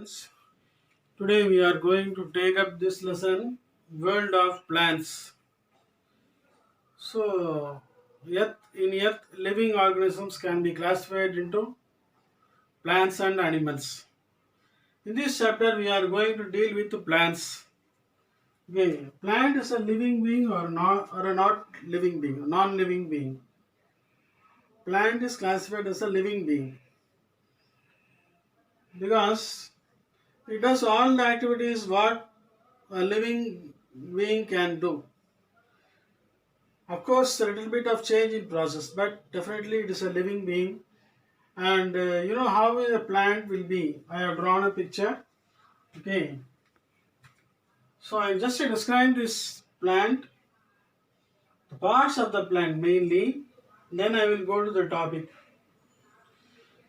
students. Today we are going to take up this lesson, World of Plants. In Earth, living organisms can be classified into plants and animals. In this chapter, we are going to deal with the plants. Okay, plant is a living being or a not living being, a non-living being. Plant is classified as a living being because it does all the activities what a living being can do. Of course, a little bit of change in process, but definitely it is a living being. And you know how a plant will be. I have drawn a picture. Okay. So I just described this plant, the parts of the plant mainly. Then I will go to the topic.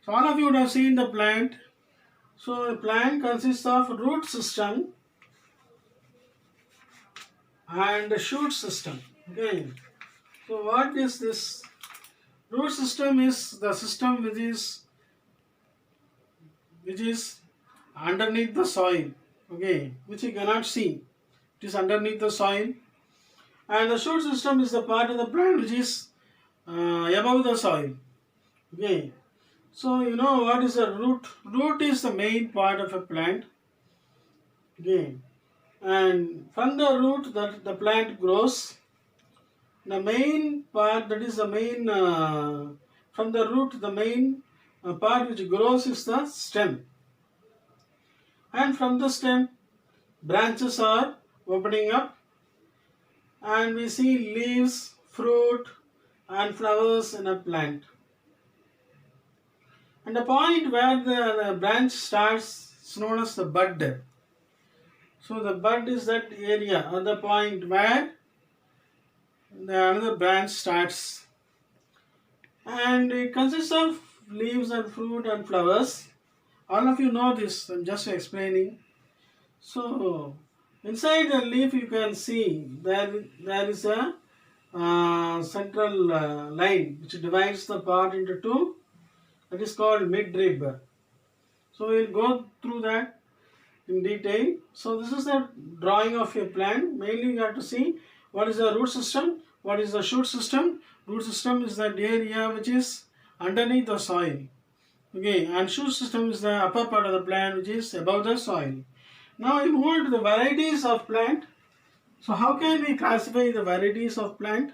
So all of you would have seen the plant. So the plant consists of root system and the shoot system. Okay. So what is this? Root system is the system which is underneath the soil, okay, which you cannot see. It is underneath the soil, and the shoot system is the part of the plant which is above the soil. Okay, so you know what is the root? Root is the main part of a plant. Okay, and from the root that the plant grows, the main part that is the main from the root the main part which grows is the stem, and from the stem branches are opening up and we see leaves, fruit and flowers in a plant. And the point where the branch starts is known as the bud. So the bud is that area or the point where the another branch starts, and it consists of leaves and fruit and flowers. All of you know this, I'm just explaining. So inside the leaf you can see there is a central line which divides the part into two. That is called midrib. So we will go through that in detail. So this is the drawing of a plant. Mainly you have to see what is the root system, what is the shoot system. Root system is that area which is underneath the soil. Okay, and shoot system is the upper part of the plant which is above the soil. Now we move on to the varieties of plant. So how can we classify the varieties of plant?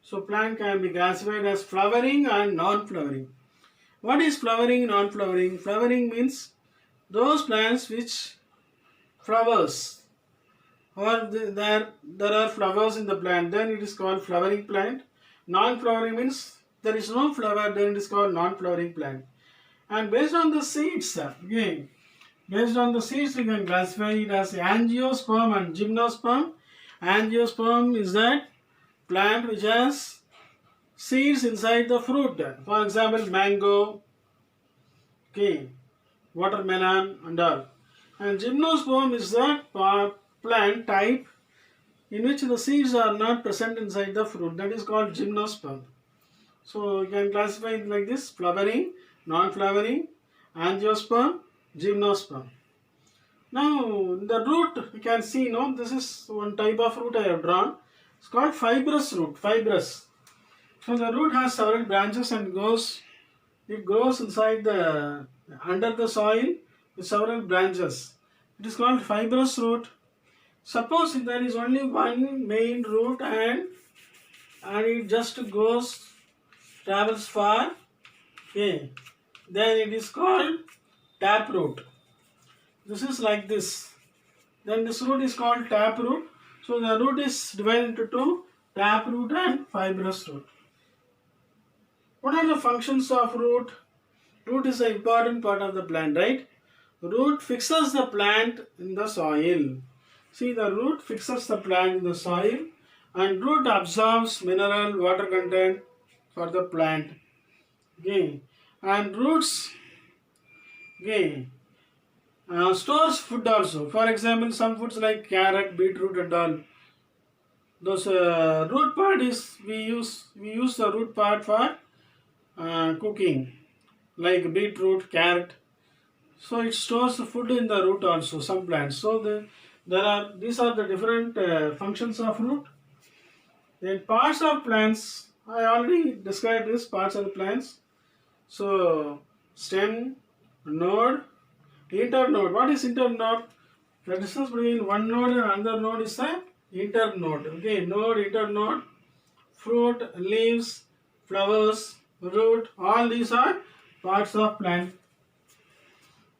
So plant can be classified as flowering and non-flowering. What is flowering, non-flowering? Flowering means those plants which flowers or there are flowers in the plant, then it is called flowering plant. Non-flowering means there is no flower, then it is called non-flowering plant. And based on the seeds, again, based on the seeds we can classify it as angiosperm and gymnosperm. Angiosperm is that plant which has seeds inside the fruit. For example, mango, okay, watermelon and all. And gymnosperm is the plant type in which the seeds are not present inside the fruit. That is called gymnosperm. So you can classify it like this: flowering, non-flowering, angiosperm, gymnosperm. Now the root you can see, no, this is one type of root I have drawn. It's called fibrous root. Fibrous. So the root has several branches and it grows inside the under the soil with several branches. It is called fibrous root. Suppose if there is only one main root and it just travels far, okay, then it is called taproot. This is like this. Then this root is called taproot. So the root is divided into two: taproot and fibrous root. What are the functions of root? Root is an important part of the plant, right? Root fixes the plant in the soil. See, the root fixes the plant in the soil, and root absorbs mineral water content for the plant. Okay, and roots, okay, stores food also. For example, some foods like carrot, beetroot and all. Those root part is we use the root part for cooking, like beetroot, carrot. So it stores the food in the root also, some plants. So these are the different functions of root. Then parts of plants, I already described this parts of the plants. So stem, node, internode. What is internode? The distance between one node and another node is the internode. Okay, node, internode, fruit, leaves, flowers, root, all these are parts of plant.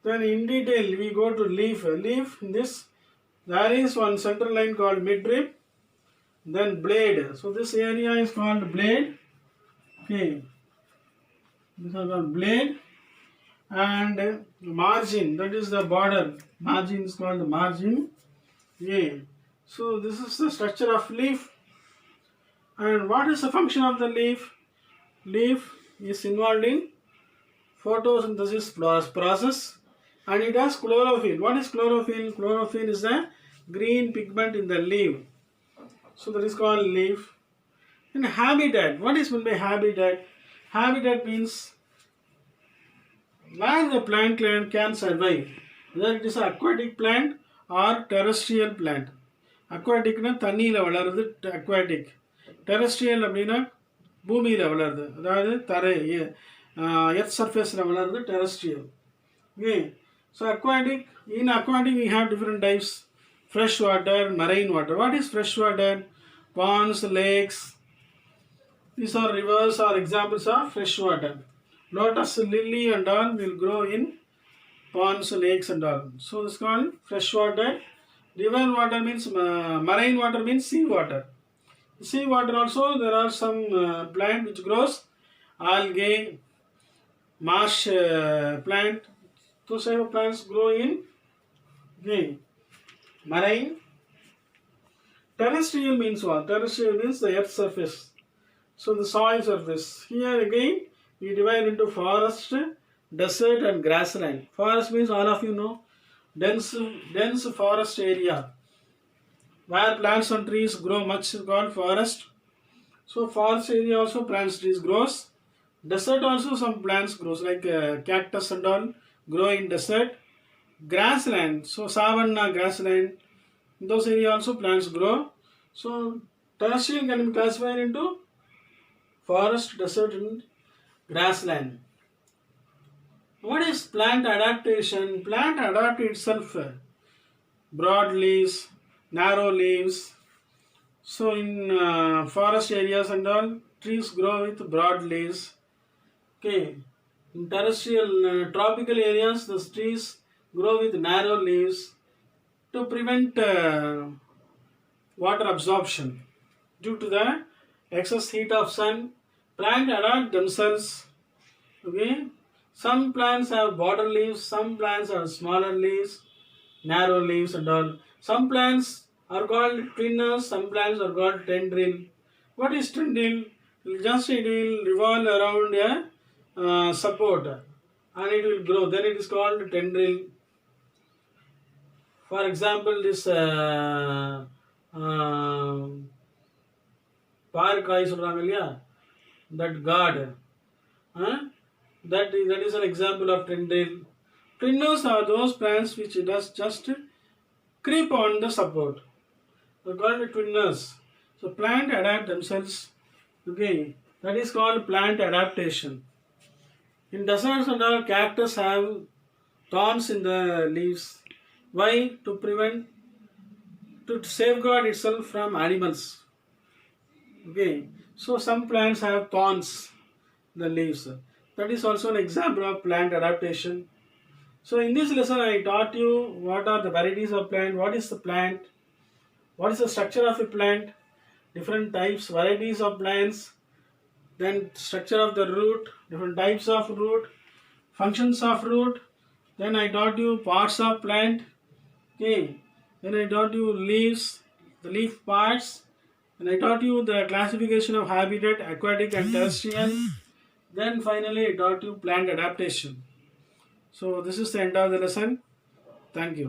Then in detail we go to leaf. Leaf, in this there is one central line called midrib, then blade. So this area is called blade. Okay, this is called blade, and margin, that is the border. Margin is called the margin. Okay, so this is the structure of leaf. And what is the function of the leaf? Leaf is involved in photosynthesis process, and it has chlorophyll. What is chlorophyll? Chlorophyll is the green pigment in the leaf. So that is called leaf. And habitat. What is meant by habitat? Habitat means where the plant can survive. Whether it is an aquatic plant or terrestrial plant. அக்வாட்டிக்னா தண்ணியில் வளருது aquatic. Terrestrial அப்படின்னா பூமியில் வளருது, அதாவது தரை earth சர்ஃபேஸில் வளருது terrestrial. Okay, so aquatic, in aquatic we have different types: fresh water, marine water. What is fresh water? Ponds, lakes, these are rivers or examples of fresh water. Lotus, lily and all will grow in ponds, lakes and all. So this is called fresh water. River water means marine water means sea water. Sea water also there are some plant which grows, algae, marsh plant. Those type of plants grow in marine. Terrestrial means what? Terrestrial means the earth surface. So the soil surface. Here again we divide into forest, desert and grassland. Forest means all of you know, dense forest area where plants and trees grow much is called forest. So forest area also plants, trees grows. Desert also some plants grows like cactus and all grow in desert. Grassland, so savanna grassland, in those area also plants grow. So terrestrial can be classified into forest, desert and grassland. What is plant adaptation? Plant adapt itself. Broad leaves, narrow leaves. So in forest areas and all, trees grow with broad leaves. Okay. In terrestrial tropical areas, the trees grow with narrow leaves to prevent water absorption due to the excess heat of sun. Plant adapt themselves. Okay. Some plants have broader leaves, some plants have smaller leaves, narrow leaves and all. Some plants are called twinners, some plants are called tendril. What is tendril? It will revolve around a support and it will grow. Then it is called tendril. For example, this parkai சொல்றாங்க இல்லையா, that god. That is an example of tendril. Twinners are those plants which does just creep on the support. They are called twinners. So plant adapt themselves. Okay, that is called plant adaptation. In deserts and all, cactus have thorns in the leaves. Why? To safeguard itself from animals. Okay, so some plants have thorns in the leaves. That is also an example of plant adaptation. So in this lesson I taught you what are the varieties of plant, what is the plant, what is the structure of a plant, different types, varieties of plants, then structure of the root, different types of root, functions of root, then I taught you parts of plant. Okay, then I taught you leaves, the leaf parts, and I taught you the classification of habitat, aquatic and terrestrial. Then finally I taught you plant adaptation. So this is the end of the lesson. Thank you.